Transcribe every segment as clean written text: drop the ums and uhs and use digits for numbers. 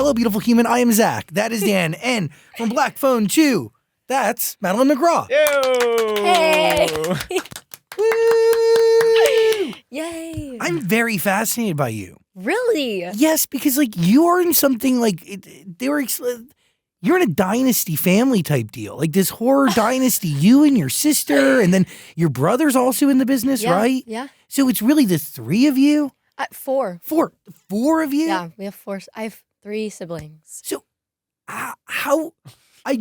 Hello, beautiful human. I am Zach. That is Dan. And from Black Phone 2, that's Madeleine McGraw. Yo! Hey! Woo! Yay! I'm very fascinated by you. Really? Yes, because like you are in something like you're in a dynasty family type deal, like this horror dynasty. You and your sister, and then your brother's also in the business, right? Yeah. So it's really the three of you. Four. Four of you. Yeah, we have four. I have 3 siblings. So how I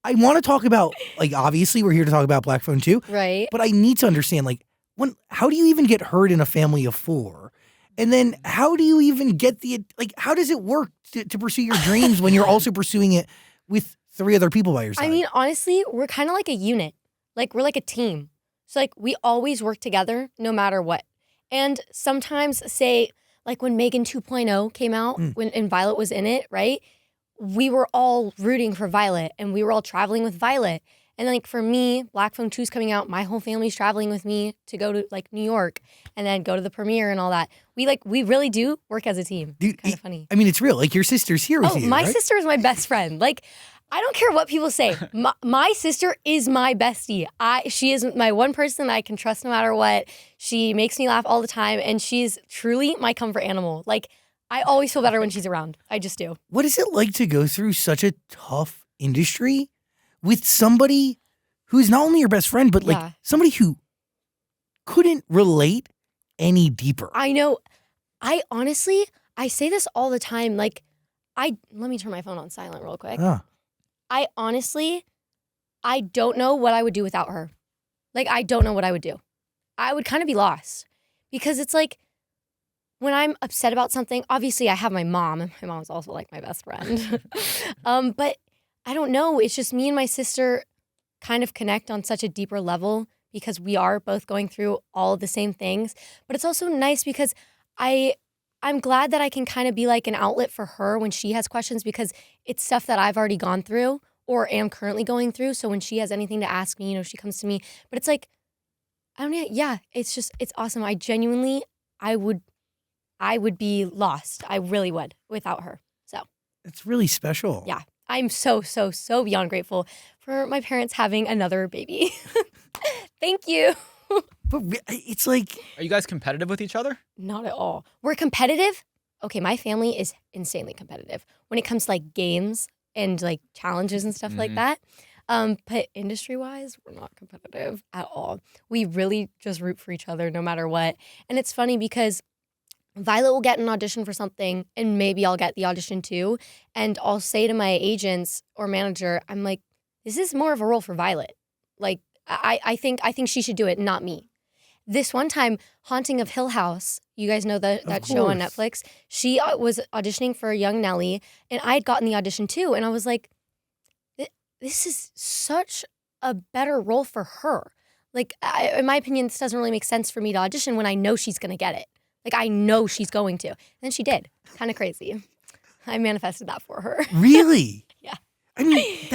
want to talk about, like, obviously we're here to talk about Black Phone 2, Right. but I need to understand, like, how do you even get hurt in a family of 4? And then how do you even get how does it work to pursue your dreams when you're also pursuing it with 3 other people by your side? I mean, honestly, we're kind of like a unit. Like, we're like a team. So, like, we always work together no matter what. And sometimes, say, like when Megan 2.0 came out, and Violet was in it, right? We were all rooting for Violet, and we were all traveling with Violet. And like for me, Black Phone 2's coming out. My whole family's traveling with me to go to like New York and then go to the premiere and all that. We really do work as a team. It's kind of funny. I mean, it's real. Like, your sister's here with you, my right? sister is my best friend. Like, I don't care what people say. My sister is my bestie. She is my one person I can trust no matter what. She makes me laugh all the time, and she's truly my comfort animal. Like, I always feel better when she's around. I just do. What is it like to go through such a tough industry with somebody who's not only your best friend, but like somebody who couldn't relate any deeper? I know. I honestly say this all the time. Like, let me turn my phone on silent real quick. I don't know what I would do without her. Like, I don't know what I would do. I would kind of be lost because it's like when I'm upset about something, obviously I have my mom, and my mom's also like my best friend. But I don't know. It's just me and my sister kind of connect on such a deeper level because we are both going through all of the same things. But it's also nice because I'm glad that I can kind of be like an outlet for her when she has questions because it's stuff that I've already gone through or am currently going through. So when she has anything to ask me, she comes to me. But it's like, I don't know. Yeah, it's awesome. I would be lost. I really would without her. So it's really special. Yeah. I'm so beyond grateful for my parents having another baby. Thank you. But it's like... Are you guys competitive with each other? Not at all. We're competitive. Okay, my family is insanely competitive when it comes to like games and like challenges and stuff like that. But industry-wise, we're not competitive at all. We really just root for each other no matter what. And it's funny because Violet will get an audition for something and maybe I'll get the audition too. And I'll say to my agents or manager, I'm like, this is more of a role for Violet. Like, I think she should do it, not me. This one time, Haunting of Hill House, you guys know that show on Netflix, she was auditioning for young Nellie, and I had gotten the audition too, and I was like, this is such a better role for her. Like, in my opinion, this doesn't really make sense for me to audition when I know she's going to get it. Like, I know she's going to. And she did. Kind of crazy. I manifested that for her. Really? Yeah. I mean,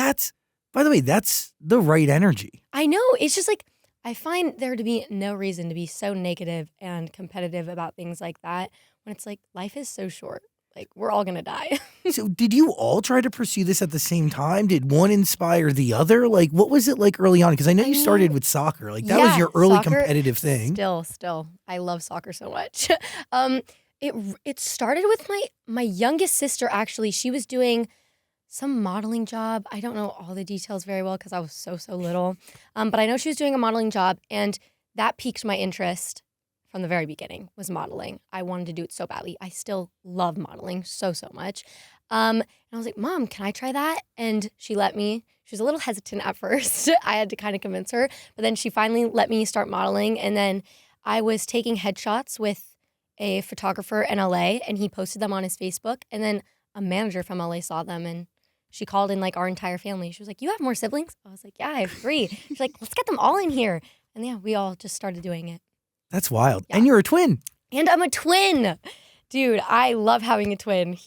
by the way, that's the right energy. I know. It's just like, I find there to be no reason to be so negative and competitive about things like that when it's like, life is so short. Like, we're all going to die. So did you all try to pursue this at the same time? Did one inspire the other? Like, what was it like early on? Because I know you started with soccer. Like, that was your early competitive thing. Still. I love soccer so much. It started with my youngest sister, actually. She was doing some modeling job. I don't know all the details very well because I was so little. But I know she was doing a modeling job, and that piqued my interest from the very beginning, was modeling. I wanted to do it so badly. I still love modeling so much. And I was like, Mom, can I try that? And she let me. She was a little hesitant at first. I had to kind of convince her. But then she finally let me start modeling. And then I was taking headshots with a photographer in LA, and he posted them on his Facebook. And then a manager from LA saw them, and she called in like our entire family. She was like, you have more siblings? I was like, yeah, I have 3. She's like, let's get them all in here. And yeah, we all just started doing it. That's wild. Yeah. And you're a twin. And I'm a twin. Dude, I love having a twin.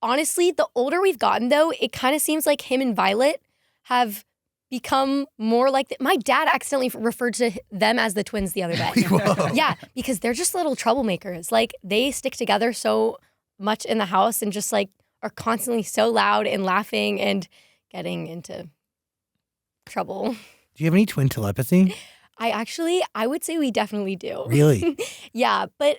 Honestly, the older we've gotten though, it kind of seems like him and Violet have become more like, my dad accidentally referred to them as the twins the other day. Yeah, because they're just little troublemakers. Like, they stick together so much in the house and just like are constantly so loud and laughing and getting into trouble. Do you have any twin telepathy? I would say we definitely do. Really? Yeah, but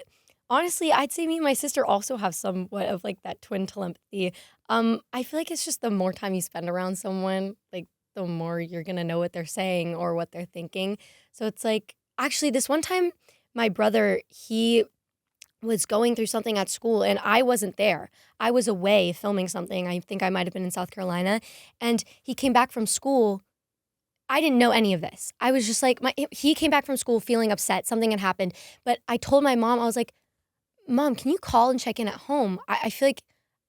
honestly, I'd say me and my sister also have somewhat of like that twin telepathy. I feel like it's just the more time you spend around someone, like the more you're gonna know what they're saying or what they're thinking. So it's like, actually, this one time, my brother, he was going through something at school and I wasn't there. I was away filming something. I think I might have been in South Carolina. And he came back from school. I didn't know any of this. I was just like, he came back from school feeling upset. Something had happened. But I told my mom, I was like, Mom, can you call and check in at home? I feel like,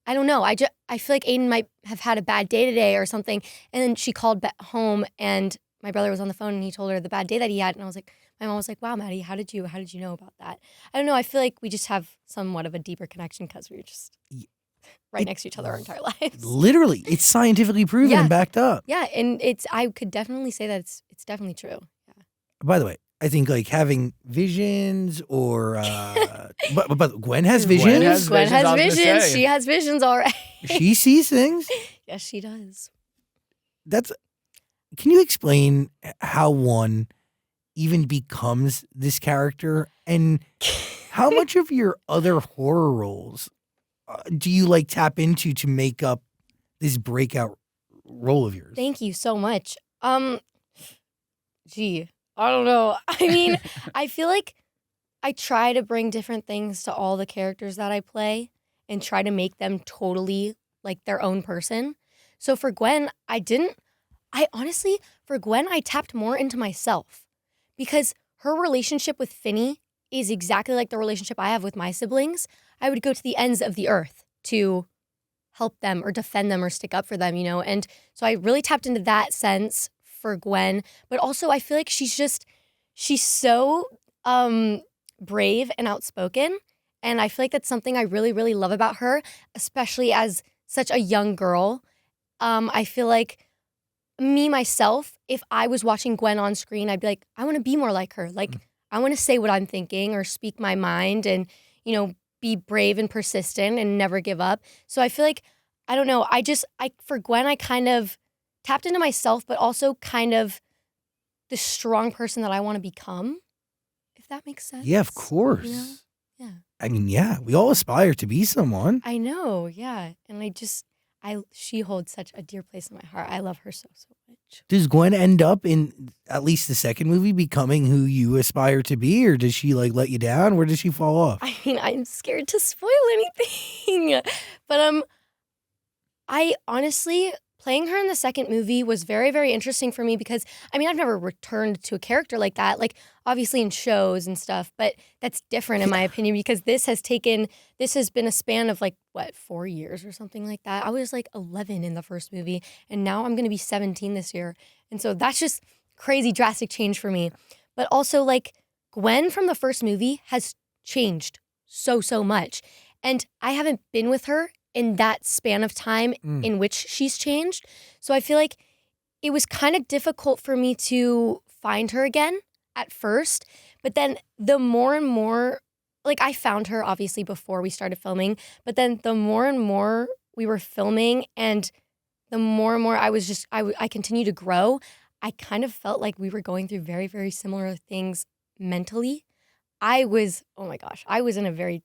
I don't know. I feel like Aiden might have had a bad day today or something. And then she called back home and my brother was on the phone and he told her the bad day that he had. And I was like, my mom was like, wow, Maddie, how did you know about that? I don't know. I feel like we just have somewhat of a deeper connection because we were just right next to each other our entire lives. Literally, it's scientifically proven and backed up. Yeah, and I could definitely say that it's definitely true. Yeah. By the way, I think like having visions or but Gwen has visions. Gwen has visions. She has visions already. She sees things. Yes, she does. Can you explain how one even becomes this character and how much of your other horror roles do you like tap into to make up this breakout role of yours? Thank you so much. Gee, I don't know. I mean, I feel like I try to bring different things to all the characters that I play and try to make them totally like their own person. So for Gwen, for Gwen, I tapped more into myself because her relationship with Finney is exactly like the relationship I have with my siblings. I would go to the ends of the earth to help them or defend them or stick up for them, you know? And so I really tapped into that sense for Gwen, but also I feel like she's so brave and outspoken. And I feel like that's something I really, really love about her, especially as such a young girl. I feel like myself, if I was watching Gwen on screen, I'd be like, I want to be more like her. Like, I want to say what I'm thinking or speak my mind and, you know, be brave and persistent and never give up. So I feel like, I don't know, for Gwen, I kind of tapped into myself, but also kind of the strong person that I want to become, if that makes sense. Yeah, of course. You know? Yeah. I mean, yeah, we all aspire to be someone. I know, yeah. And she holds such a dear place in my heart. I love her so, so much. Does Gwen end up in at least the second movie becoming who you aspire to be, or does she like let you down? Where does she fall off? I mean, I'm scared to spoil anything. But I honestly, playing her in the second movie was very, very interesting for me because, I mean, I've never returned to a character like that, like obviously in shows and stuff, but that's different in my opinion because this has been a span of 4 years or something like that. I was 11 in the first movie and now I'm going to be 17 this year. And so that's just crazy drastic change for me. But also Gwen from the first movie has changed so, so much. And I haven't been with her in that span of time in which she's changed. So I feel like it was kind of difficult for me to find her again at first. But then the more and more, I found her obviously before we started filming, but then the more and more we were filming and the more and more I continued to grow, I kind of felt like we were going through very, very similar things mentally. I was in a very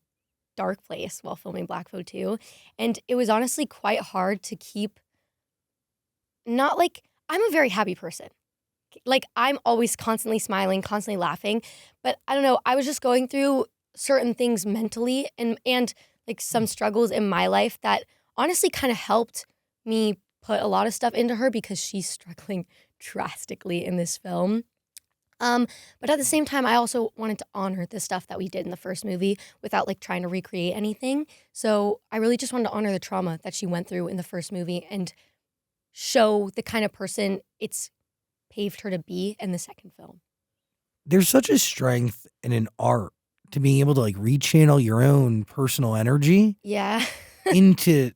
dark place while filming Black Phone 2. And it was honestly quite hard to keep I'm a very happy person. I'm always constantly smiling, constantly laughing. But I don't know, I was just going through certain things mentally and some struggles in my life that honestly kind of helped me put a lot of stuff into her because she's struggling drastically in this film. But at the same time, I also wanted to honor the stuff that we did in the first movie without trying to recreate anything. So I really just wanted to honor the trauma that she went through in the first movie and show the kind of person it's paved her to be in the second film. There's such a strength in an art to being able to rechannel your own personal energy into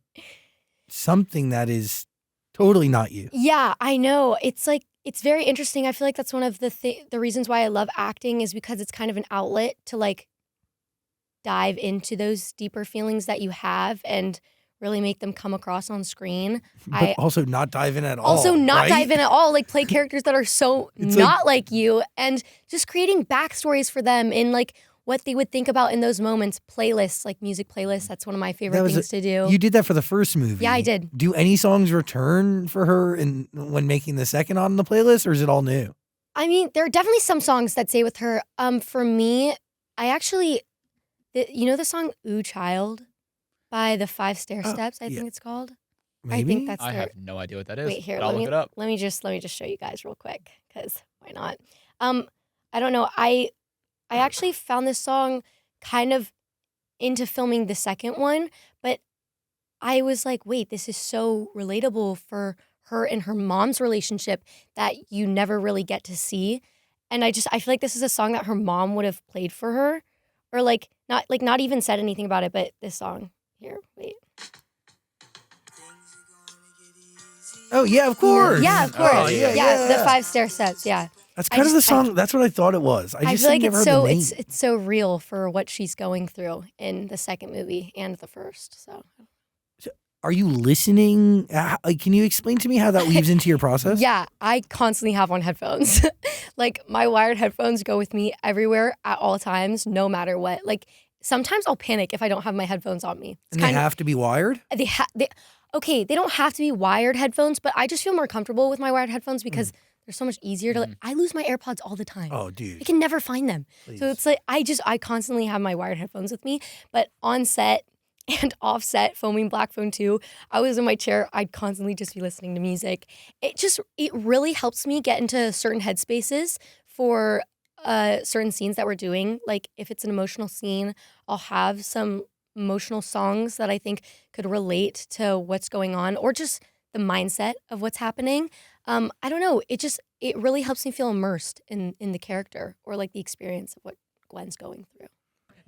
something that is totally not you. Yeah, I know. It's very interesting. I feel like that's one of the reasons why I love acting is because it's kind of an outlet to dive into those deeper feelings that you have and really make them come across on screen. But also not dive in at all. Also not right? dive in at all, like play characters that are so It's not like you, and just creating backstories for them and like what they would think about in those moments. Playlists, like music playlists, that's one of my favorite things to do. You did that for the first movie. Yeah, I did. Do any songs return for her when making the second on the playlist, or is it all new? I mean, there are definitely some songs that stay with her. For me, I actually, you know the song "Ooh Child" by the 5 Stair Steps, I think it's called. Maybe? I think that's I have no idea what that is. Wait, here, but I'll look it up. let me just show you guys real quick, because why not? I don't know. I actually found this song kind of into filming the second one, but I was like, wait, this is so relatable for her and her mom's relationship that you never really get to see. And I feel like this is a song that her mom would have played for her, or not even said anything about it, but this song here, wait. Oh yeah, of course. Yeah, of course. Oh, yeah, the 5 Stair Steps, yeah. That's kind of the song. That's what I thought it was. I just feel like never it's heard so the name. it's so real for what she's going through in the second movie and the first. So Are you listening? Can you explain to me how that weaves into your process? yeah, I constantly have on headphones. Like my wired headphones go with me everywhere at all times, no matter what. Like sometimes I'll panic if I don't have my headphones on me. And they have to be wired? Okay, they don't have to be wired headphones, but I just feel more comfortable with my wired headphones because they're so much easier to. I lose my AirPods all the time. Oh, dude. I can never find them. Please. So it's like I constantly have my wired headphones with me, but on set and off set, filming Black Phone 2, I was in my chair. I'd constantly just be listening to music. It really helps me get into certain headspaces for certain scenes that we're doing. Like if it's an emotional scene, I'll have some emotional songs that I think could relate to what's going on, or just the mindset of what's happening. I don't know. It really helps me feel immersed in the character, or like the experience of what Gwen's going through.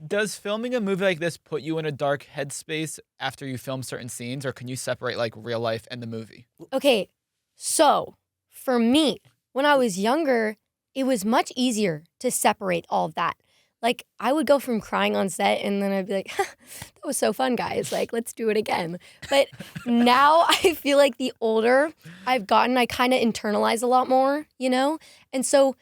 Does filming a movie like this put you in a dark headspace after you film certain scenes, or can you separate like real life and the movie? Okay, so for me, when I was younger, it was much easier to separate all of that. Like I would go from crying on set and then I'd be like, that was so fun, guys. Like, let's do it again. But now I feel like the older I've gotten, I kind of internalize a lot more, you know? And so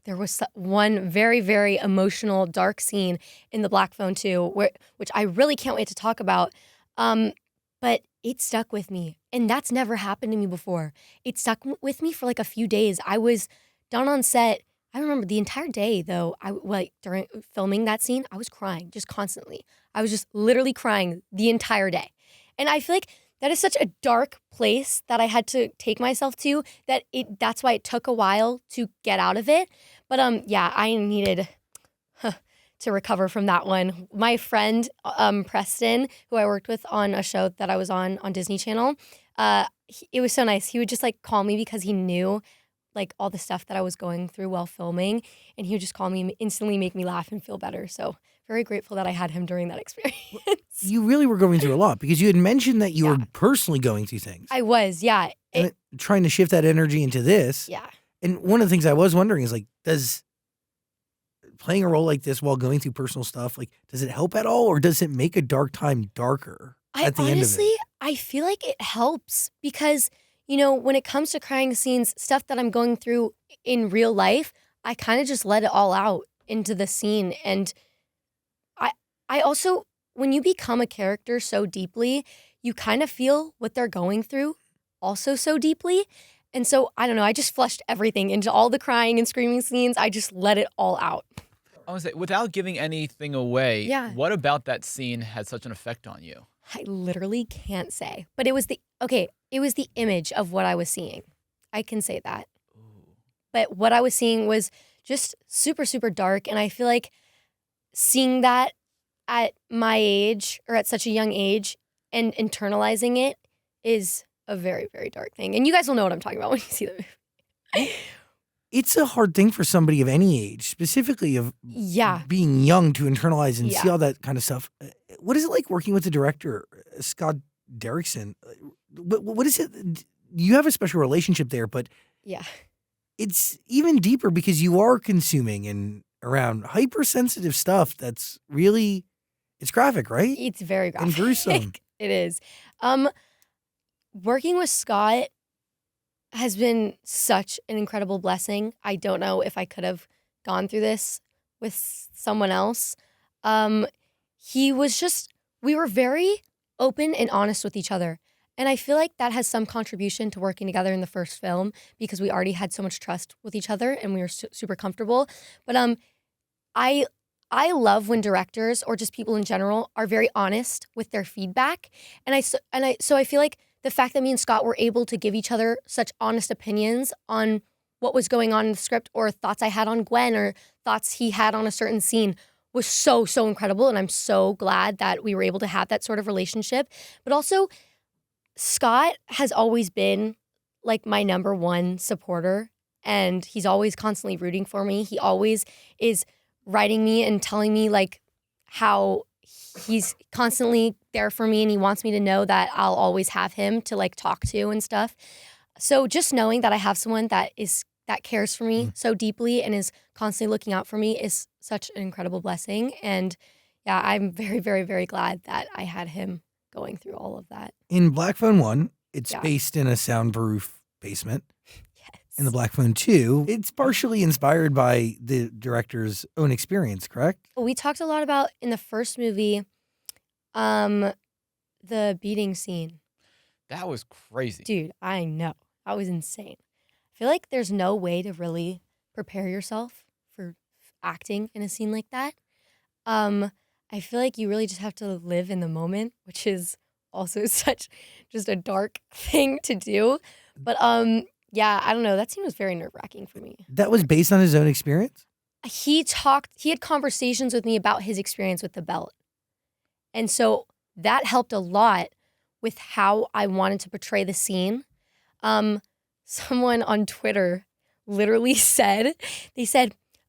there was one very, very emotional, dark scene in the Black Phone 2, which I really can't wait to talk about. But it stuck with me. And that's never happened to me before. It stuck with me for like a few days. I was done on set. I remember the entire day, though, during filming that scene, I was crying just constantly. I was just literally crying the entire day. And I feel like that is such a dark place that I had to take myself to, that's why it took a while to get out of it. But yeah, I needed to recover from that one. My friend, Preston, who I worked with on a show that I was on Disney Channel, it was so nice. He would just like call me because he knew like all the stuff that I was going through while filming, and he would just call me and instantly make me laugh and feel better. So very grateful that I had him during that experience. You really were going through a lot because you had mentioned that you were personally going through things. I was, yeah. And trying to shift that energy into this. Yeah. And one of the things I was wondering is like, does playing a role like this while going through personal stuff, like, does it help at all, or does it make a dark time darker at the end of it? I feel like it helps because, you know, when it comes to crying scenes, stuff that I'm going through in real life, I kind of just let it all out into the scene. And I also, when you become a character so deeply, you kind of feel what they're going through also so deeply. And so, I don't know, I just flushed everything into all the crying and screaming scenes. I just let it all out. I was say, without giving anything away, what about that scene had such an effect on you? I literally can't say, but it was the image of what I was seeing. I can say that. Ooh. But what I was seeing was just super, super dark. And I feel like seeing that at my age, or at such a young age, and internalizing it is a very, very dark thing. And you guys will know what I'm talking about when you see the movie. It's a hard thing for somebody of any age, specifically of being young, to internalize and see all that kind of stuff. What is it like working with the director, Scott Derrickson? What is it? You have a special relationship there, but it's even deeper because you are consuming and around hypersensitive stuff that's really, it's graphic, right? It's very graphic. And gruesome. It is. Working with Scott has been such an incredible blessing. I don't know if I could have gone through this with someone else. We were very open and honest with each other. And I feel like that has some contribution to working together in the first film because we already had so much trust with each other and we were super comfortable. But I love when directors or just people in general are very honest with their feedback. So I feel like the fact that me and Scott were able to give each other such honest opinions on what was going on in the script or thoughts I had on Gwen or thoughts he had on a certain scene was so, so incredible. And I'm so glad that we were able to have that sort of relationship. But also, Scott has always been like my number one supporter and he's always constantly rooting for me. He always is writing me and telling me like how he's constantly there for me and he wants me to know that I'll always have him to like talk to and stuff. So just knowing that I have someone that cares for me so deeply and is constantly looking out for me is such an incredible blessing. And yeah, I'm very, very, very glad that I had him going through all of that. In Black Phone 1, it's based in a soundproof basement. Yes. In the Black Phone 2, it's partially inspired by the director's own experience, correct? We talked a lot about in the first movie, the beating scene. That was crazy. Dude, I know. That was insane. I feel like there's no way to really prepare yourself for acting in a scene like that. I feel like you really just have to live in the moment, which is also such just a dark thing to do. But yeah, I don't know. That scene was very nerve-wracking for me. That was based on his own experience? He had conversations with me about his experience with the belt. And so that helped a lot with how I wanted to portray the scene. Someone on Twitter literally said,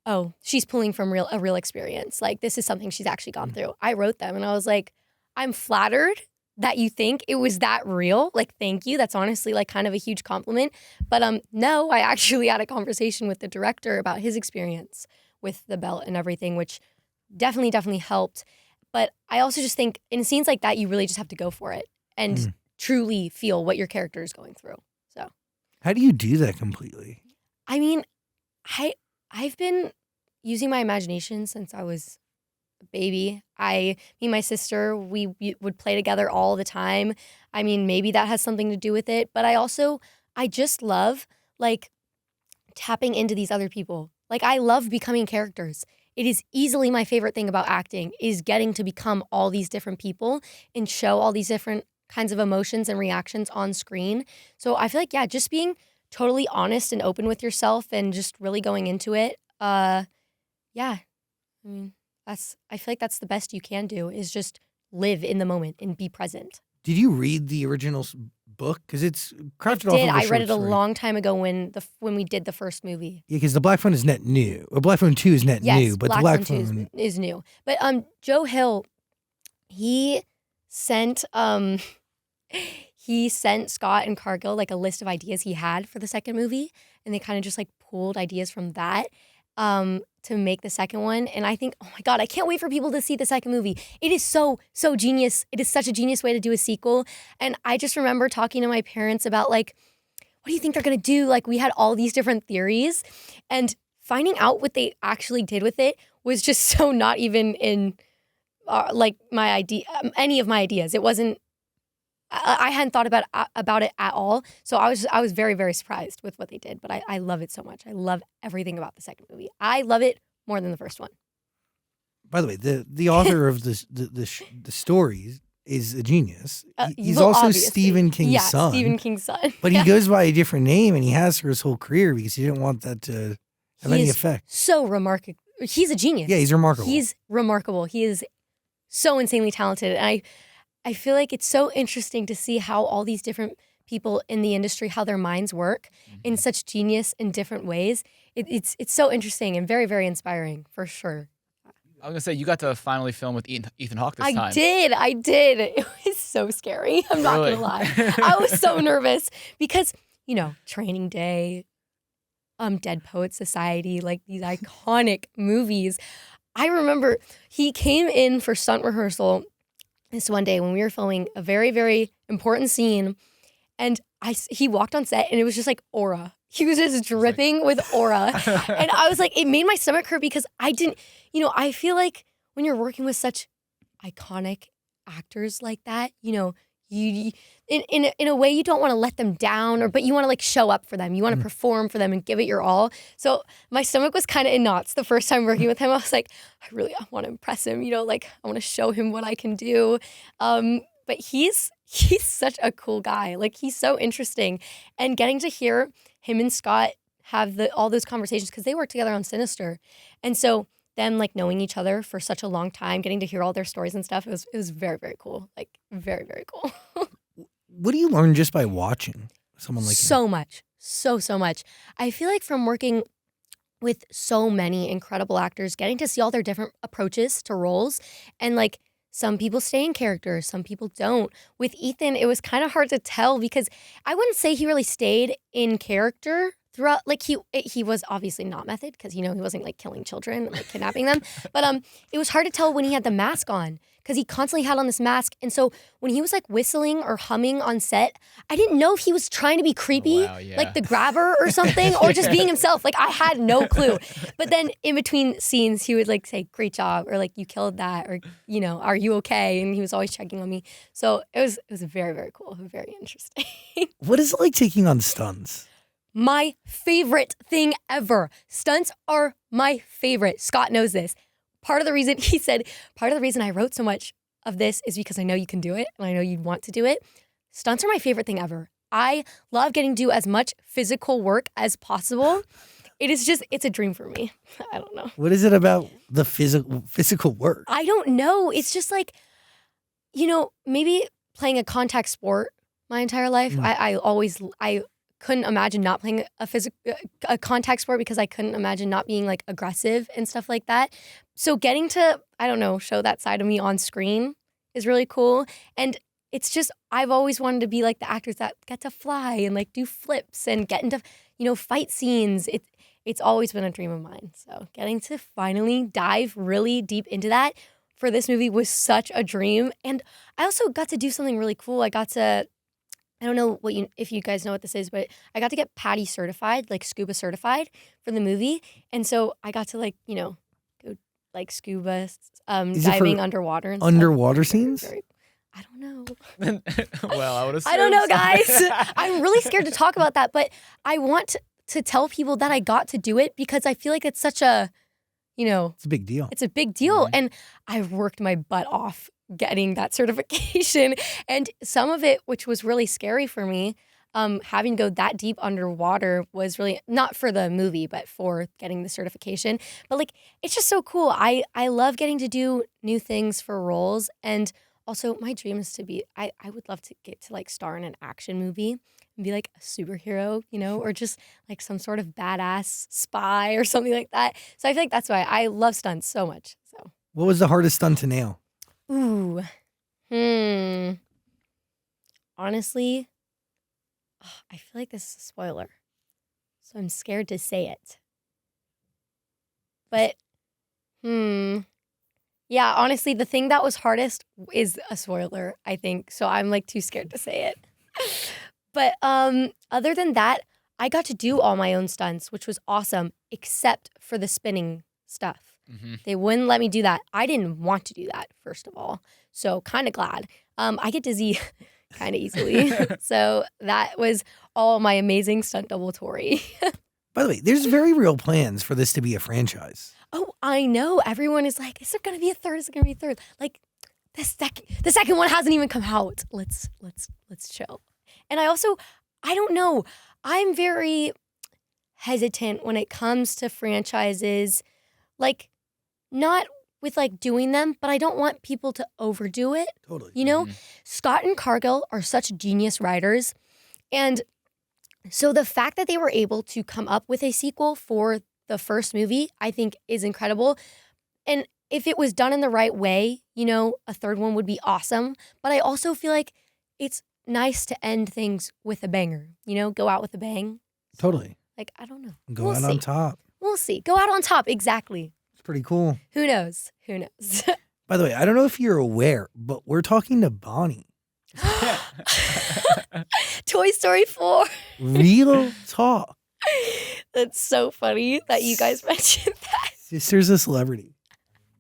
oh, she's pulling from a real experience. Like, this is something she's actually gone through. I wrote them and I was like, I'm flattered that you think it was that real. Like, thank you. That's honestly like kind of a huge compliment. But no, I actually had a conversation with the director about his experience with the belt and everything, which definitely helped. But I also just think in scenes like that, you really just have to go for it and truly feel what your character is going through. So, how do you do that completely? I mean, I've been using my imagination since I was a baby. Me and my sister, we would play together all the time. I mean, maybe that has something to do with it, but I just love like tapping into these other people. Like, I love becoming characters. It is easily my favorite thing about acting is getting to become all these different people and show all these different kinds of emotions and reactions on screen. So I feel like, yeah, just being totally honest and open with yourself and just really going into it. Yeah. I mean, I feel like that's the best you can do is just live in the moment and be present. Did you read the original book? Because it's crafted off of a I read it a short story. long time ago when we did the first movie. Yeah, because the Black Phone is net new. Or Black Phone 2 is net new, but the Black Phone Phone 2 is new. But Joe Hill, he sent Scott and Cargill like a list of ideas he had for the second movie, and they kind of just like pulled ideas from that to make the second one. And I think, oh my God, I can't wait for people to see the second movie. It is so genius. It is such a genius way to do a sequel. And I just remember talking to my parents about like, what do you think they're gonna do? Like, we had all these different theories, and finding out what they actually did with it was just so not even in like my idea, any of my ideas. It wasn't. I hadn't thought about it at all. So I was very, very surprised with what they did. But I love it so much. I love everything about the second movie. I love it more than the first one. By the way, the author of the stories is a genius. He's well, also obviously. Stephen King's son. Stephen King's son. But he goes by a different name, and he has for his whole career because he didn't want that to have any effect. So remarkable. He's a genius. Yeah, he's remarkable. He's remarkable. He is so insanely talented. And I feel like it's so interesting to see how all these different people in the industry, how their minds work in such genius in different ways. It's so interesting and very, very inspiring for sure. I was going to say, you got to finally film with Ethan Hawke this time. I did. It was so scary. I'm not going to lie. I was so nervous because, Training Day, Dead Poets Society, like these iconic movies. I remember he came in for stunt rehearsal this one day when we were filming a very, very important scene, and he walked on set and it was just like aura. He was just dripping with aura. And I was like, it made my stomach hurt because I didn't, I feel like when you're working with such iconic actors like that, you in a way you don't want to let them down, but you want to like show up for them. You want to perform for them and give it your all. So my stomach was kind of in knots the first time working with him. I was like, I want to impress him. Like I want to show him what I can do. But he's such a cool guy. Like he's so interesting, and getting to hear him and Scott have all those conversations because they worked together on Sinister, and so them like knowing each other for such a long time, getting to hear all their stories and stuff, it was very, very cool. Like very, very cool. What do you learn just by watching someone like so much, so much. I feel like from working with so many incredible actors, getting to see all their different approaches to roles, and like some people stay in character, some people don't. With Ethan, it was kind of hard to tell because I wouldn't say he really stayed in character throughout. Like he was obviously not method because he wasn't like killing children, like kidnapping them. But it was hard to tell when he had the mask on because he constantly had on this mask. And so when he was like whistling or humming on set, I didn't know if he was trying to be creepy, like the grabber or something, or just being himself. Like I had no clue. But then in between scenes, he would like say, "Great job," or like, "You killed that," or "Are you okay?" And he was always checking on me. So it was very, very cool, very interesting. What is it like taking on stunts? My favorite thing ever. Stunts are my favorite. Scott knows this. Part of the reason I wrote so much of this is because I know you can do it and I know you'd want to do it. Stunts are my favorite thing ever. I love getting to do as much physical work as possible. It's a dream for me. I don't know. What is it about the physical work? I don't know. It's just like, maybe playing a contact sport my entire life. I couldn't imagine not playing a contact sport because I couldn't imagine not being like aggressive and stuff like that. So getting to, I don't know, show that side of me on screen is really cool. And it's just, I've always wanted to be like the actors that get to fly and like do flips and get into, fight scenes. It's always been a dream of mine. So getting to finally dive really deep into that for this movie was such a dream. And I also got to do something really cool. I don't know if you guys know what this is, but I got to get PADI certified, like scuba certified for the movie. And so I got to like, go like scuba diving underwater and underwater scenes? I don't know. Well, I would assume. I don't know, guys. I'm really scared to talk about that, but I want to tell people that I got to do it because I feel like it's such a, it's a big deal. It's a big deal. Mm-hmm. And I've worked my butt off getting that certification. And some of it, which was really scary for me, having to go that deep underwater was really, not for the movie, but for getting the certification. But like, it's just so cool. I love getting to do new things for roles. And also my dream is to be, I would love to get to like star in an action movie and be like a superhero, or just like some sort of badass spy or something like that. So I feel like that's why I love stunts so much. So what was the hardest stunt to nail? Ooh. Honestly, I feel like this is a spoiler. So I'm scared to say it. But, yeah, honestly, the thing that was hardest is a spoiler, I think. So I'm like too scared to say it. But other than that, I got to do all my own stunts, which was awesome, except for the spinning stuff. Mm-hmm. They wouldn't let me do that. I didn't want to do that, first of all. So kind of glad. I get dizzy kind of easily. So that was all my amazing stunt double Tori. By the way, there's very real plans for this to be a franchise. Oh, I know. Everyone is like, is there going to be a third? Is there going to be a third? Like, the second one hasn't even come out. Let's chill. And I don't know. I'm very hesitant when it comes to franchises. Like, not with like doing them, but I don't want people to overdo it. Totally. Mm-hmm. Scott and Cargill are such genius writers. And so the fact that they were able to come up with a sequel for the first movie, I think is incredible. And if it was done in the right way, a third one would be awesome. But I also feel like it's nice to end things with a banger, go out with a bang. Totally. Like, I don't know. Go out on top. We'll see. Go out on top. Exactly. It's pretty cool. Who knows? By the way, I don't know if you're aware, but we're talking to Bonnie. Toy Story 4. Real talk. That's so funny that you guys mentioned that. Sister's a celebrity.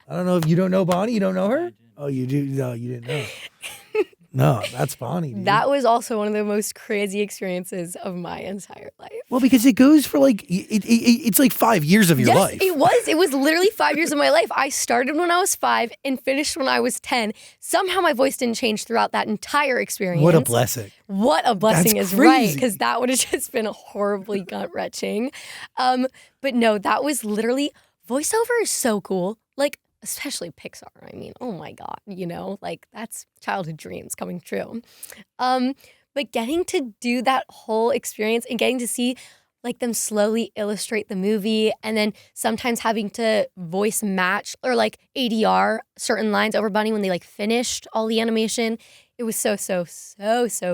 I don't know if you don't know Bonnie. You don't know her? Oh, you do? No, you didn't know. No, that's Bonnie, dude. That was also one of the most crazy experiences of my entire life. Well, because it goes for like, it's like 5 years of your life. It was. It was literally 5 years of my life. I started when I was 5 and finished when I was 10. Somehow my voice didn't change throughout that entire experience. What a blessing. What a blessing That's is right, crazy. because that would have just been horribly gut-wrenching. But no, that was literally, voiceover is so cool. Like, especially Pixar. I mean, oh my God, like that's childhood dreams coming true. But getting to do that whole experience and getting to see like them slowly illustrate the movie and then sometimes having to voice match or like ADR certain lines over Bunny when they like finished all the animation. It was so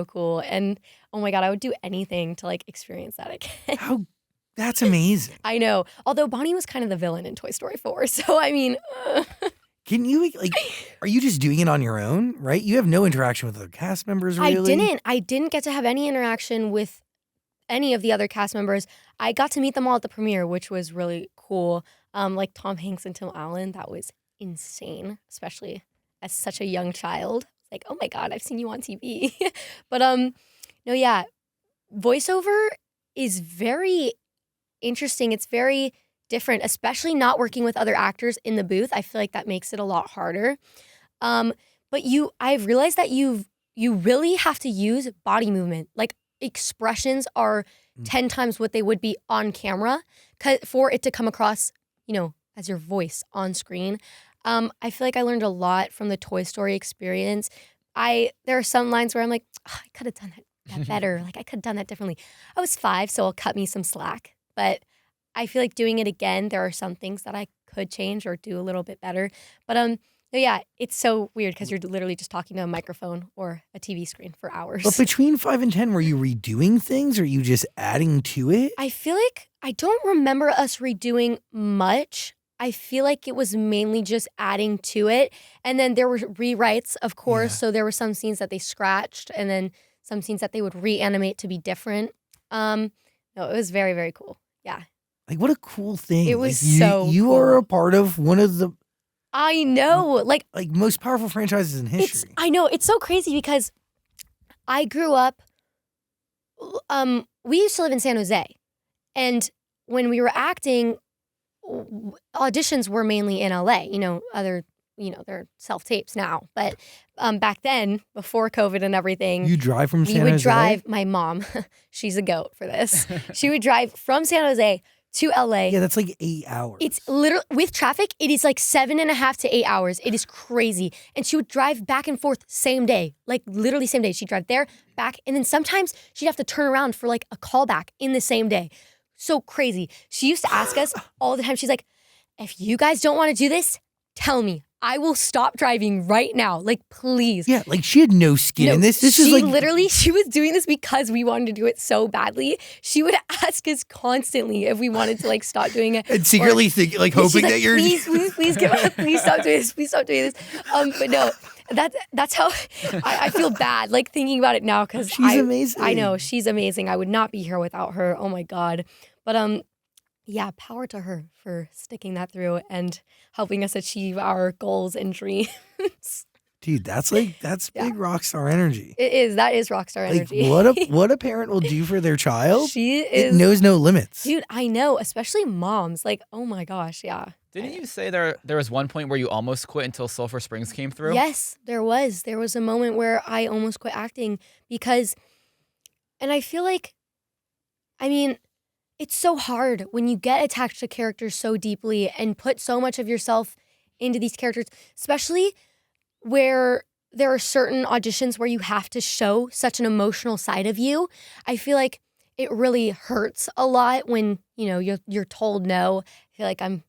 cool. And oh my God, I would do anything to like experience that again. That's amazing. I know. Although Bonnie was kind of the villain in Toy Story 4. So, I mean. Can you, like, are you just doing it on your own, right? You have no interaction with other cast members, really? I didn't get to have any interaction with any of the other cast members. I got to meet them all at the premiere, which was really cool. Like Tom Hanks and Tim Allen. That was insane, especially as such a young child. Like, oh my God, I've seen you on TV. But, no, yeah. Voiceover is very interesting. It's very different, especially not working with other actors in the booth. I feel like that makes it a lot harder. But I've realized that you really have to use body movement. Like expressions are 10 times what they would be on camera for it to come across, as your voice on screen. I feel like I learned a lot from the Toy Story experience. There are some lines where I'm like, oh, I could have done that better. Like I could have done that differently. I was 5, so I'll cut me some slack. But I feel like doing it again, there are some things that I could change or do a little bit better. But yeah, it's so weird because you're literally just talking to a microphone or a TV screen for hours. But between 5 and 10, were you redoing things or are you just adding to it? I feel like I don't remember us redoing much. I feel like it was mainly just adding to it. And then there were rewrites, of course. Yeah. So there were some scenes that they scratched and then some scenes that they would reanimate to be different. No, it was very, very cool. Yeah. Like, what a cool thing. It was you cool. are a part of one of the... I know. Like most powerful franchises in history. I know. It's so crazy because I grew up... we used to live in San Jose. And when we were acting, auditions were mainly in LA. They're self-tapes now. But back then, before COVID and everything... You drive from San Jose? We would drive... My mom, she's a goat for this. She would drive from San Jose to LA. Yeah, that's like 8 hours. It's literally, with traffic, it is like 7.5 to 8 hours. It is crazy. And she would drive back and forth same day. Like literally same day. She'd drive there, back, and then sometimes she'd have to turn around for like a callback in the same day. So crazy. She used to ask us all the time. She's like, if you guys don't want to do this, tell me. I will stop driving right now. Like, please. Yeah, like she had no skin in this. She was doing this because we wanted to do it so badly. She would ask us constantly if we wanted to like stop doing it. And secretly hoping that you're... Please give up. Please stop doing this. Please stop doing this. But no, that's how I feel bad like thinking about it now because she's amazing. I know, she's amazing. I would not be here without her. Oh my God. But yeah, power to her for sticking that through and helping us achieve our goals and dreams. Dude, that's big rock star energy. It is. That is rock star energy. What a parent will do for their child. It knows no limits. Dude, I know, especially moms. Like, oh my gosh, yeah. Didn't you say there was one point where you almost quit until Sulphur Springs came through? Yes, there was. There was a moment where I almost quit acting because, and I feel like, it's so hard when you get attached to characters so deeply and put so much of yourself into these characters, especially where there are certain auditions where you have to show such an emotional side of you. I feel like it really hurts a lot when, you're told no. I feel like I'm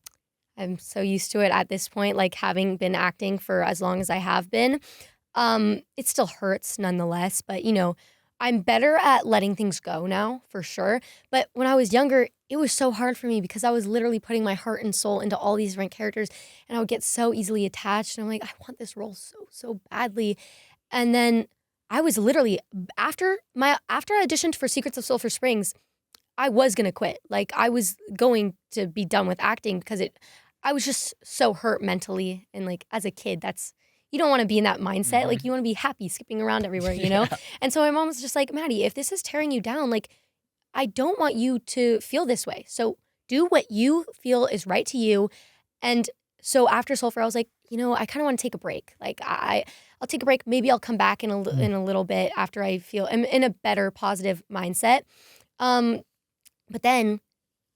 so used to it at this point, like having been acting for as long as I have been. It still hurts nonetheless, but I'm better at letting things go now, for sure. But when I was younger, it was so hard for me because I was literally putting my heart and soul into all these different characters, and I would get so easily attached. And I'm like, I want this role so badly. And then I was literally after I auditioned for Secrets of Sulphur Springs, I was gonna quit. Like I was going to be done with acting because I was just so hurt mentally, and like as a kid, you don't want to be in that mindset. Like you want to be happy, skipping around everywhere, you know? And so my mom was just like, Maddie, if this is tearing you down, like I don't want you to feel this way. So do what you feel is right to you. And so after Sulphur, I was like, you know, I kind of want to take a break. Like I'll take a break. Maybe I'll come back in a little bit after I feel I'm in a better, positive mindset. But then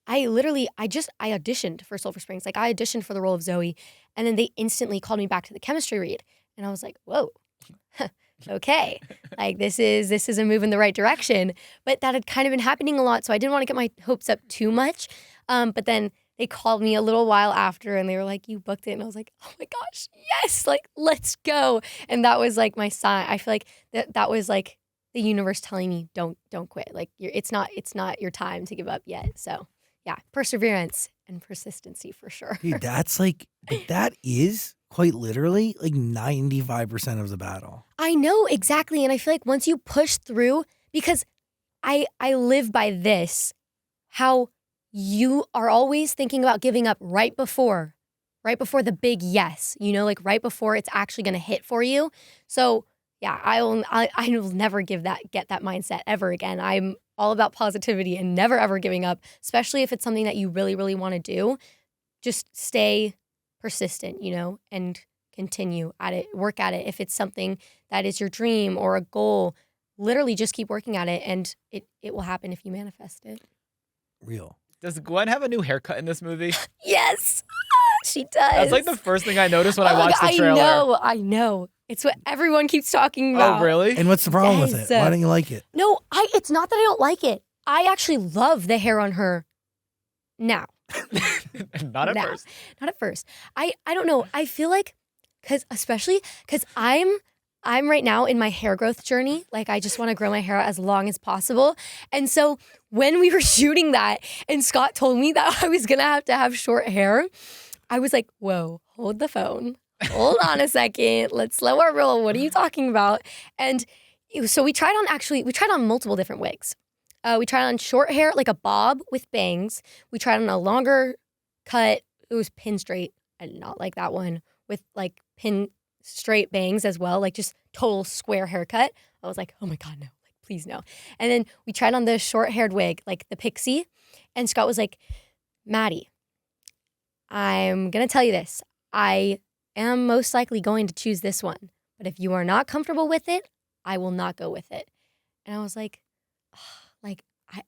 I auditioned for Sulphur Springs. Like I auditioned for the role of Zoe, and then they instantly called me back to the chemistry read. And I was like, whoa, okay. Like this is a move in the right direction. But that had kind of been happening a lot, so I didn't want to get my hopes up too much. But then they called me a little while after, and they were like, you booked it. And I was like, oh my gosh, yes, like let's go. And that was like my sign. I feel like that was like the universe telling me, don't quit. Like it's not your time to give up yet. So yeah, perseverance and persistency for sure. Dude, that is quite literally like 95% of the battle. I know, exactly. And I feel like once you push through, because I live by this, how you are always thinking about giving up right before the big yes, you know, like right before it's actually going to hit for you. So yeah, I will never get that mindset ever again. I'm all about positivity and never ever giving up, especially if it's something that you really, really want to do. Just stay persistent, you know, and continue at it, work at it. If it's something that is your dream or a goal, literally just keep working at it, and it will happen if you manifest it. Real. Does Gwen have a new haircut in this movie? Yes, she does. That's like the first thing I noticed when I watched the trailer. I know. It's what everyone keeps talking about. Oh, really? And what's the problem with it? Why don't you like it? No, it's not that I don't like it. I actually love the hair on her now. Not at first. Not at first. I don't know. I feel like, especially because I'm right now in my hair growth journey. Like I just want to grow my hair out as long as possible. And so when we were shooting that and Scott told me that I was going to have short hair, I was like, whoa, hold the phone. Hold on a second. Let's slow our roll. What are you talking about? And so we tried on multiple different wigs. We tried on short hair, like a bob with bangs. We tried on a longer cut. It was pin straight. I did not like that one, with like pin straight bangs as well, like just total square haircut. I was like, oh my God, no, like please no. And then we tried on the short haired wig, like the pixie. And Scott was like, Maddie, I'm going to tell you this. I am most likely going to choose this one. But if you are not comfortable with it, I will not go with it. And I was like,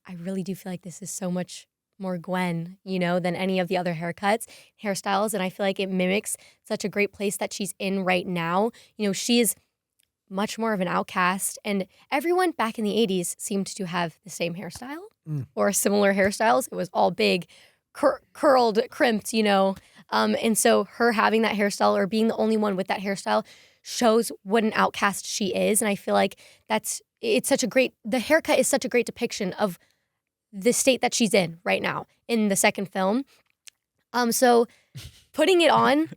I really do feel like this is so much more Gwen, you know, than any of the other hairstyles. And I feel like it mimics such a great place that she's in right now. You know, she is much more of an outcast. And everyone back in the 80s seemed to have the same hairstyle or similar hairstyles. It was all big, curled, crimped, you know. And so her having that hairstyle or being the only one with that hairstyle shows what an outcast she is. And I feel like the haircut is such a great depiction of the state that she's in right now in the second film. So putting it on,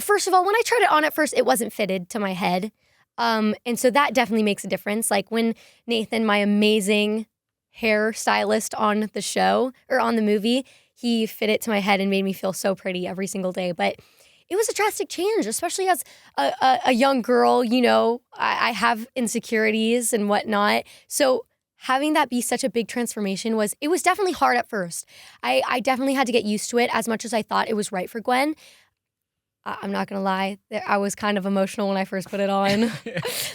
first of all, when I tried it on at first, it wasn't fitted to my head. And so that definitely makes a difference. Like when Nathan, my amazing hair stylist on the show or on the movie, he fit it to my head and made me feel so pretty every single day. But it was a drastic change, especially as a young girl. You know, I have insecurities and whatnot. So having that be such a big transformation was definitely hard at first. I definitely had to get used to it as much as I thought it was right for Gwen. I'm not going to lie. I was kind of emotional when I first put it on.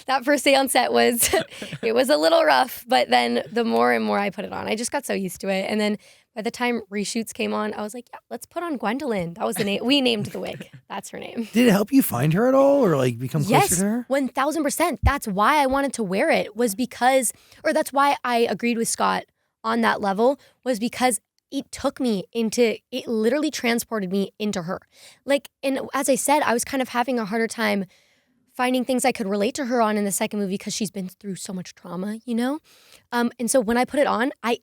That first day on set it was a little rough, but then the more and more I put it on, I just got so used to it. And then by the time reshoots came on, I was like, yeah, let's put on Gwendolyn. That was the name. We named the wig. That's her name. Did it help you find her at all or like become closer to her? 1,000%. That's why I wanted to wear it that's why I agreed with Scott on that level, was because it literally transported me into her. Like, and as I said, I was kind of having a harder time finding things I could relate to her on in the second movie because she's been through so much trauma, you know? And so when I put it on, I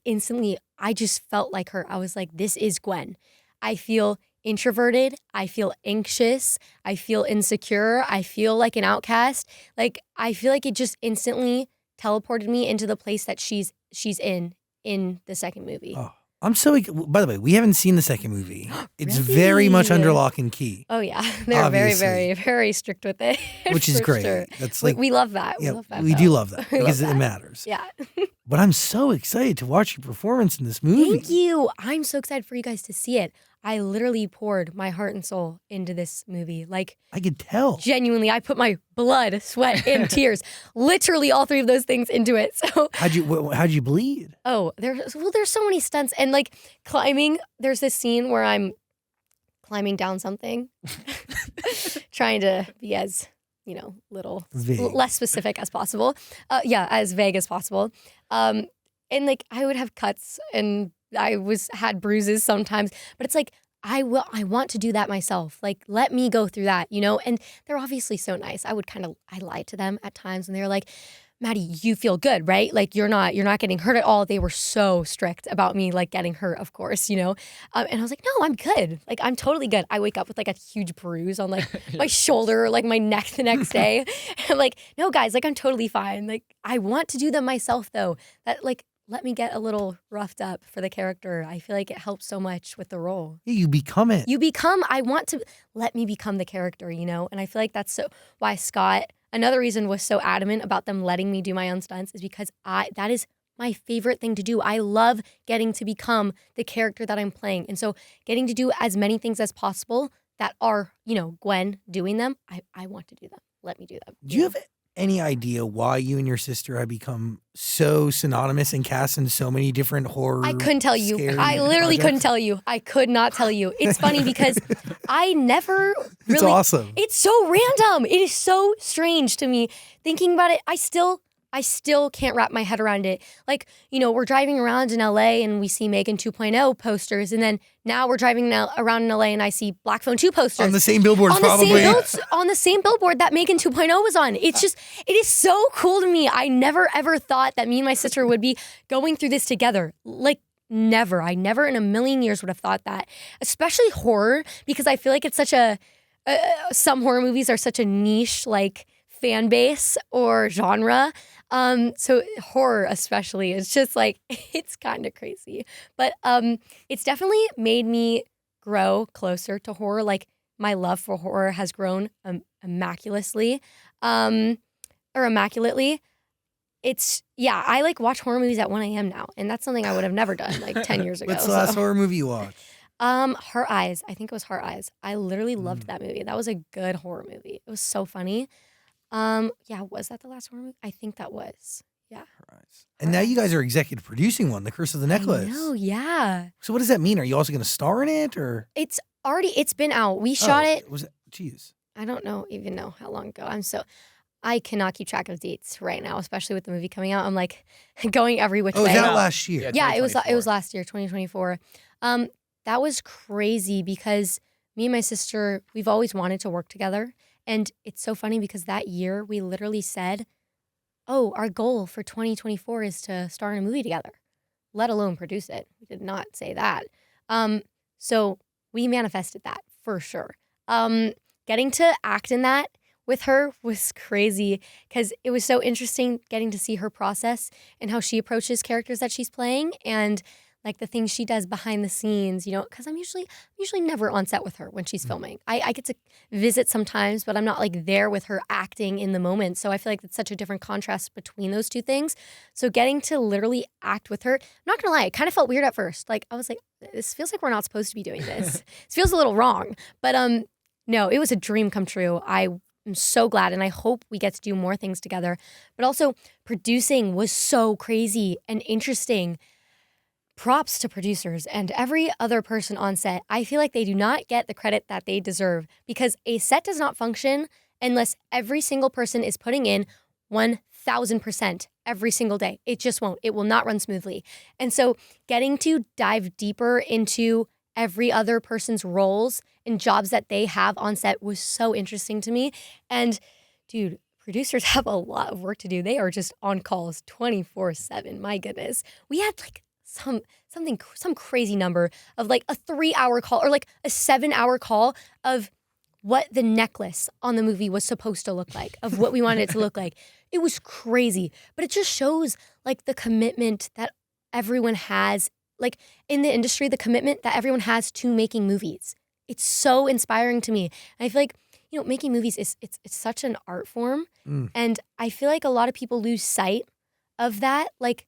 just felt like her. I was like, this is Gwen. I feel introverted. I feel anxious. I feel insecure. I feel like an outcast. Like, I feel like it just instantly teleported me into the place that she's in the second movie. Oh, I'm so. By the way, we haven't seen the second movie. It's Really? very much under lock and key. Oh yeah, they're Obviously. very, very, very strict with it, Which is for great. sure. That's like we love that. yeah, we love that. we though. do love that We love because it that. matters. Yeah. But I'm so excited to watch your performance in this movie. Thank you. I'm so excited for you guys to see it. I literally poured my heart and soul into this movie. Like, I could tell. genuinely, I put my blood, sweat, and tears, literally all three of those things into it. So, How'd you bleed? there's so many stunts and like climbing. There's this scene where I'm climbing down something, trying to be as Vague. less specific as possible. As vague as possible. And like I would have cuts and I had bruises sometimes, but it's like I want to do that myself. Like, let me go through that, you know? And they're obviously so nice. I lied to them at times and they're like, Maddie, you feel good, right? Like you're not getting hurt at all. They were so strict about me like getting hurt, of course, you know? And I was like, no, I'm good. Like I'm totally good. I wake up with like a huge bruise on like my shoulder, or, like my neck the next day. And I'm like, no guys, like I'm totally fine. Like I want to do them myself though. That like, let me get a little roughed up for the character. I feel like it helps so much with the role. Yeah, you become it. I want to let me become the character, you know? And I feel like that's why Scott, another reason, was so adamant about them letting me do my own stunts is because that is my favorite thing to do. I love getting to become the character that I'm playing. And so getting to do as many things as possible that are, you know, Gwen doing them, I want to do them. Let me do them. Do you have any idea why you and your sister have become so synonymous and cast in so many different horror? I couldn't tell you. scary I literally couldn't projects? tell you. I could not tell you. It's funny because I never really. It's awesome. It's so random. It is so strange to me. Thinking about it, I still can't wrap my head around it. Like, you know, we're driving around in LA and we see Megan 2.0 posters, and then now we're driving around in LA and I see Black Phone 2 posters. On the same billboard, probably. On the same billboard that Megan 2.0 was on. It's just, it is so cool to me. I never ever thought that me and my sister would be going through this together. Like, never. I never in a million years would have thought that. Especially horror, because I feel like it's such some horror movies are such a niche, like, fan base or genre. So horror especially, it's just like, it's kind of crazy. But it's definitely made me grow closer to horror. Like my love for horror has grown immaculately. I like watch horror movies at 1 a.m. now. And that's something I would have never done like 10 years ago. What's the last horror movie you watched? Heart Eyes. I think it was Heart Eyes. I literally loved that movie. That was a good horror movie. It was so funny. Was that the last horror movie? I think that was. Yeah. And now you guys are executive producing one, The Curse of the Necklace. Oh, yeah. So what does that mean? Are you also going to star in it, or? It's been out. We shot it. Jeez. I don't even know how long ago. I cannot keep track of dates right now, especially with the movie coming out. I'm like going every which way. Oh, is that last year? Yeah, it was last year, 2024. That was crazy because me and my sister, we've always wanted to work together. And it's so funny because that year we literally said, oh, our goal for 2024 is to star in a movie together, let alone produce it. We did not say that. So we manifested that for sure. Getting to act in that with her was crazy because it was so interesting getting to see her process and how she approaches characters that she's playing and like the things she does behind the scenes, you know, because I'm usually never on set with her when she's filming. I get to visit sometimes, but I'm not like there with her acting in the moment. So I feel like it's such a different contrast between those two things. So getting to literally act with her, I'm not gonna lie, it kind of felt weird at first. Like I was like, this feels like we're not supposed to be doing this. This feels a little wrong. But no, it was a dream come true. I'm so glad, and I hope we get to do more things together. But also producing was so crazy and interesting. Props to producers and every other person on set. I feel like they do not get the credit that they deserve because a set does not function unless every single person is putting in 1,000% every single day. It just won't. It will not run smoothly. And so getting to dive deeper into every other person's roles and jobs that they have on set was so interesting to me. And dude, producers have a lot of work to do. They are just on calls 24/7. My goodness. We had like some crazy number of like a 3-hour call or like a 7-hour call of what the necklace on the movie was supposed to look like, of what we wanted it to look like. It was crazy, but it just shows like the commitment that everyone has, like in the industry, the commitment that everyone has to making movies. It's so inspiring to me. And I feel like, making movies it's such an art form. And I feel like a lot of people lose sight of that. Like,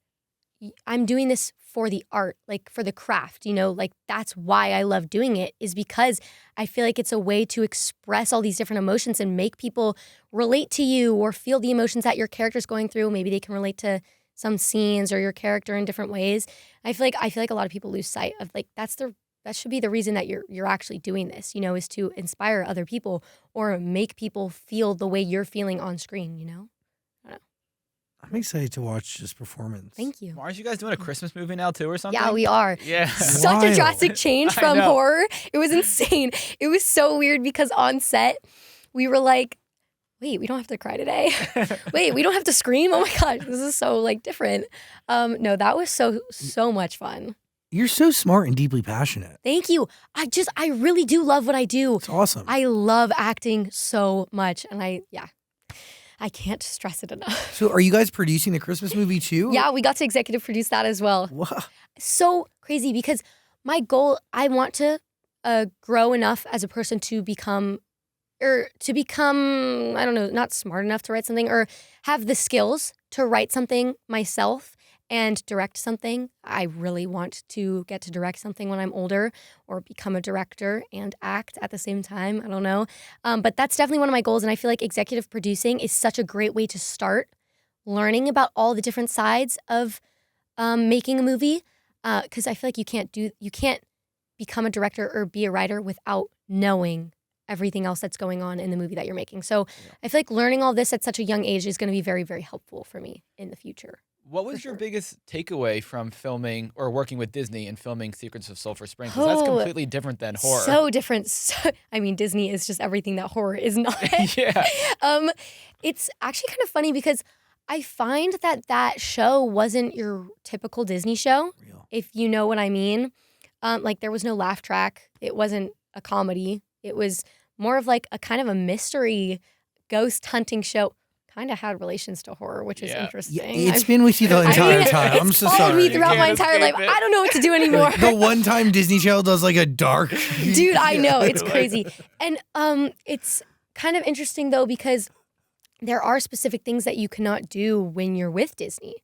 I'm doing this for the art, like for the craft, like that's why I love doing it, is because I feel like it's a way to express all these different emotions and make people relate to you or feel the emotions that your character's going through. Maybe they can relate to some scenes or your character in different ways. I feel like a lot of people lose sight of like that should be the reason that you're actually doing this, is to inspire other people or make people feel the way you're feeling on screen, I don't know. I'm excited to watch this performance. Thank you. Aren't you guys doing a Christmas movie now too or something? Yeah, we are. Yeah. Such a drastic change from horror. It was insane. It was so weird because on set, we were like, wait, we don't have to cry today. Wait, we don't have to scream. Oh my gosh, this is so like different. No, that was so much fun. You're so smart and deeply passionate. Thank you. I really do love what I do. It's awesome. I love acting so much. And I can't stress it enough. So are you guys producing the Christmas movie too? Yeah, we got to executive produce that as well. Wow. So crazy because my goal, I want to grow enough as a person to become, I don't know, not smart enough to write something or have the skills to write something myself and direct something. I really want to get to direct something when I'm older or become a director and act at the same time. I don't know. But that's definitely one of my goals. And I feel like executive producing is such a great way to start learning about all the different sides of making a movie. Because I feel like you can't become a director or be a writer without knowing everything else that's going on in the movie that you're making. So I feel like learning all this at such a young age is going to be very, very helpful for me in the future. What was your biggest takeaway from filming or working with Disney and filming Secrets of Sulphur Springs? Because that's completely different than horror. So different. Disney is just everything that horror is not. Yeah. It's actually kind of funny because I find that show wasn't your typical Disney show, if you know what I mean. Like there was no laugh track. It wasn't a comedy. It was more of like a kind of a mystery ghost hunting show. Kind of had relations to horror, which is interesting. Yeah, it's been with you the entire time. I'm so sorry. It's followed me throughout my entire life. I don't know what to do anymore. The one time Disney Channel does like a dark... Dude, I know. It's crazy. And it's kind of interesting though because there are specific things that you cannot do when you're with Disney.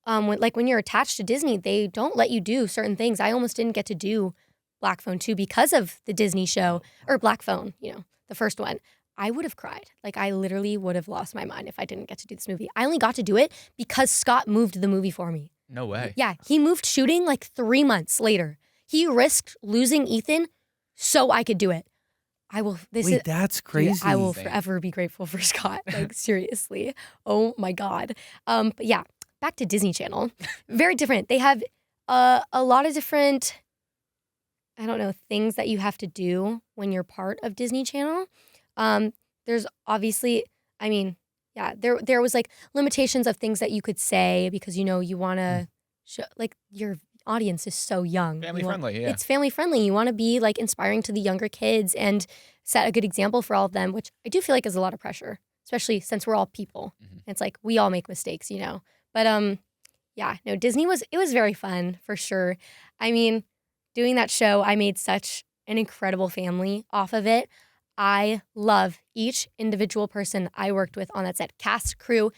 When you're attached to Disney, they don't let you do certain things. I almost didn't get to do Black Phone 2 because of the Disney show, or Black Phone, the first one. I would have cried. Like, I literally would have lost my mind if I didn't get to do this movie. I only got to do it because Scott moved the movie for me. No way. Yeah, he moved shooting like 3 months later. He risked losing Ethan so I could do it. That's crazy. Dude, I will forever be grateful for Scott. Like, seriously. Oh my God. But yeah, back to Disney Channel. Very different. They have a lot of different, things that you have to do when you're part of Disney Channel. There's obviously, there was like limitations of things that you could say because, you want to show, like your audience is so young. Family friendly, yeah. It's family friendly. You want to be like inspiring to the younger kids and set a good example for all of them, which I do feel like is a lot of pressure, especially since we're all people. Mm-hmm. It's like we all make mistakes, But Disney it was very fun for sure. Doing that show, I made such an incredible family off of it. I love each individual person I worked with on that set. Cast, crew,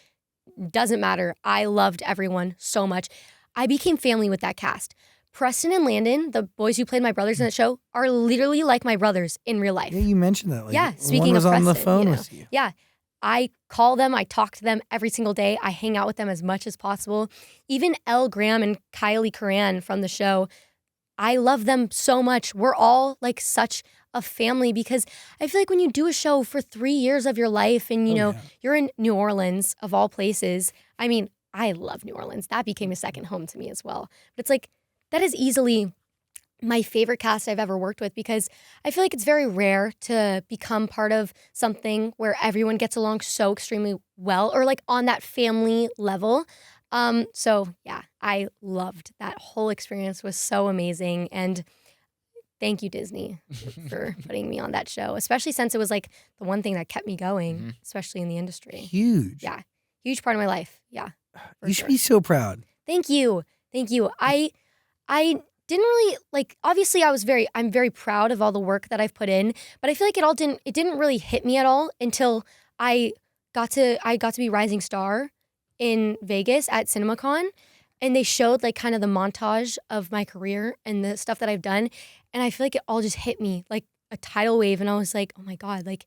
doesn't matter. I loved everyone so much. I became family with that cast. Preston and Landon, the boys who played my brothers in that show, are literally like my brothers in real life. Yeah, you mentioned that. Speaking one was of on Preston, the phone with you. Yeah. I call them, I talk to them every single day. I hang out with them as much as possible. Even Elle Graham and Kylie Curran from the show, I love them so much. We're all like such a family because I feel like when you do a show for 3 years of your life and, you're in New Orleans of all places. I love New Orleans. That became a second home to me as well. But it's like, that is easily my favorite cast I've ever worked with, because I feel like it's very rare to become part of something where everyone gets along so extremely well, or like on that family level. So yeah, I loved that whole experience. Was so amazing. And thank you, Disney, for putting me on that show, especially since it was like the one thing that kept me going, especially in the industry. Huge. Yeah. Huge part of my life. Yeah. You should be so proud. Thank you. Thank you. I didn't really like, obviously I'm very proud of all the work that I've put in, but I feel like it didn't really hit me at all until I got to be Rising Star in Vegas at CinemaCon, and they showed like kind of the montage of my career and the stuff that I've done. And I feel like it all just hit me like a tidal wave. And I was like, oh my God, like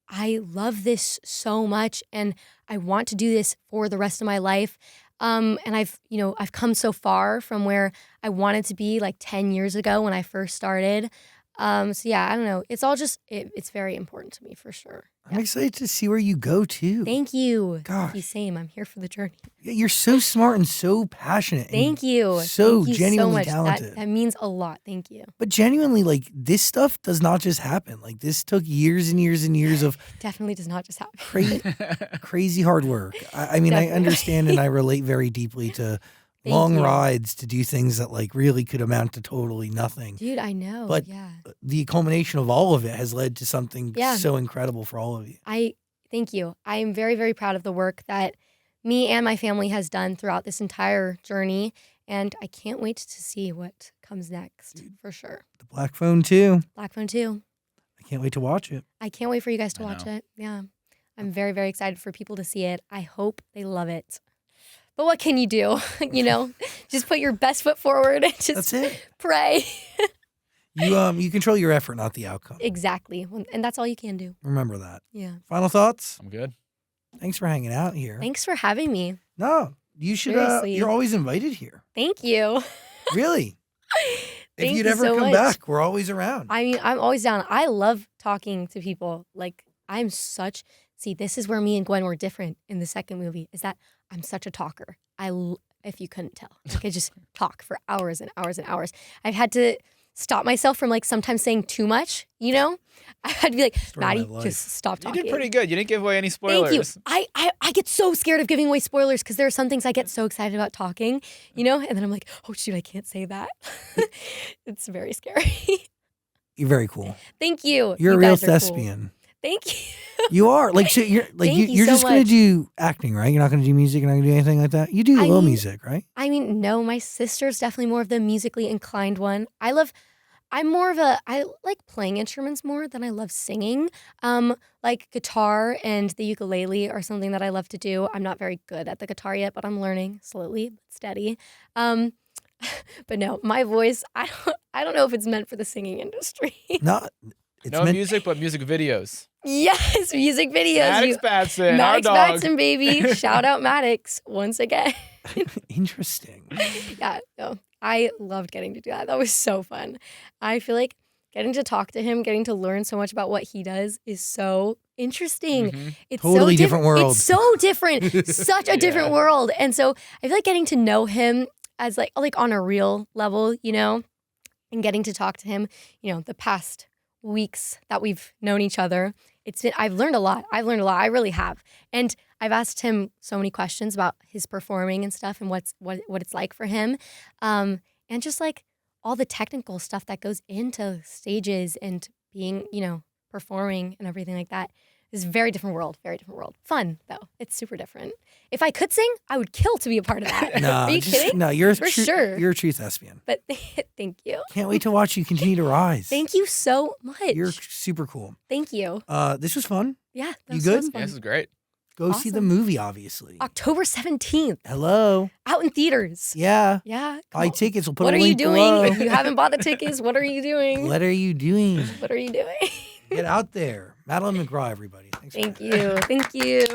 I love this so much and I want to do this for the rest of my life. And I've come so far from where I wanted to be like 10 years ago when I first started. So yeah, I don't know. It's all just, it's very important to me for sure. I'm excited to see where you go too. Thank you. Gosh. Thank you, same. I'm here for the journey. Yeah, you're so smart and so passionate. Thank you. So Thank you genuinely so much. talented. That means a lot. Thank you. But genuinely, like, this stuff does not just happen. Like, this took years and years and years of Definitely does not just happen. crazy hard work. I mean, I understand and I relate very deeply to long rides to do things that like really could amount to totally nothing. Dude, I know. But yeah. the culmination of all of it has led to something so incredible for all of you. Thank you. I am very, very proud of the work that me and my family has done throughout this entire journey. And I can't wait to see what comes next, for sure. The Black Phone 2. Black Phone 2. I can't wait to watch it. I can't wait for you guys to watch it. Yeah. I'm very, very excited for people to see it. I hope they love it. But what can you do? Just put your best foot forward and just That's it. Pray. You control your effort, not the outcome. Exactly. And that's all you can do. Remember that. Yeah. Final thoughts? I'm good. Thanks for hanging out here. Thanks for having me. No, you should. You're always invited here. Thank you. Really? If Thank you'd you ever so come much. back, we're always around. I mean, I'm always down. I love talking to people. Like, see, this is where me and Gwen were different in the second movie, is that I'm such a talker. If you couldn't tell, like I just talk for hours and hours and hours. I've had to stop myself from like sometimes saying too much, I had to be like, Maddie, just stop talking. You did pretty good. You didn't give away any spoilers. Thank you. I get so scared of giving away spoilers because there are some things I get so excited about talking, and then I'm like, oh shoot, I can't say that. It's very scary. You're very cool. Thank you. You're You a real guys are cool. thespian. Thank you. You are like so you're like Thank you you're so just gonna much. do acting, right? You're not gonna do music. You're not gonna do anything like that. You do a little music, right? I mean, no, my sister's definitely more of the musically inclined one. I like playing instruments more than I love singing. Like guitar and the ukulele are something that I love to do. I'm not very good at the guitar yet, but I'm learning slowly but steady. But no, my voice, I don't know if it's meant for the singing industry. Not. It's No music, but music videos. Yes, music videos. Maddox Batson, Maddox our dog. Batson, baby. Shout out Maddox once again. Interesting. Yeah, no, I loved getting to do that. That was so fun. I feel like getting to talk to him, getting to learn so much about what he does is so interesting. Mm-hmm. It's Totally so different world. It's so different. Such a different world. And so I feel like getting to know him as like on a real level, and getting to talk to him, the past weeks that we've known each other, I've learned a lot. I really have. And I've asked him so many questions about his performing and stuff and what it's like for him. And just like all the technical stuff that goes into stages and being, performing and everything like that. It's a very different world. Fun, though. It's super different. If I could sing, I would kill to be a part of that. No, Are you kidding? No, you're For sure. You're a true thespian. But thank you. Can't wait to watch you continue to rise. Thank you so much. You're super cool. Thank you. This was fun. Yeah. You good? So Yeah, this is great. Go see the movie, obviously. October 17th. Hello. Out in theaters. Yeah. Yeah. Buy tickets. We'll put What a are you link doing? below. If you haven't bought the tickets, what are you doing? What are you doing? What are you doing? Get out there. Madeleine McGraw, everybody. Thanks. Thank you. Thank you.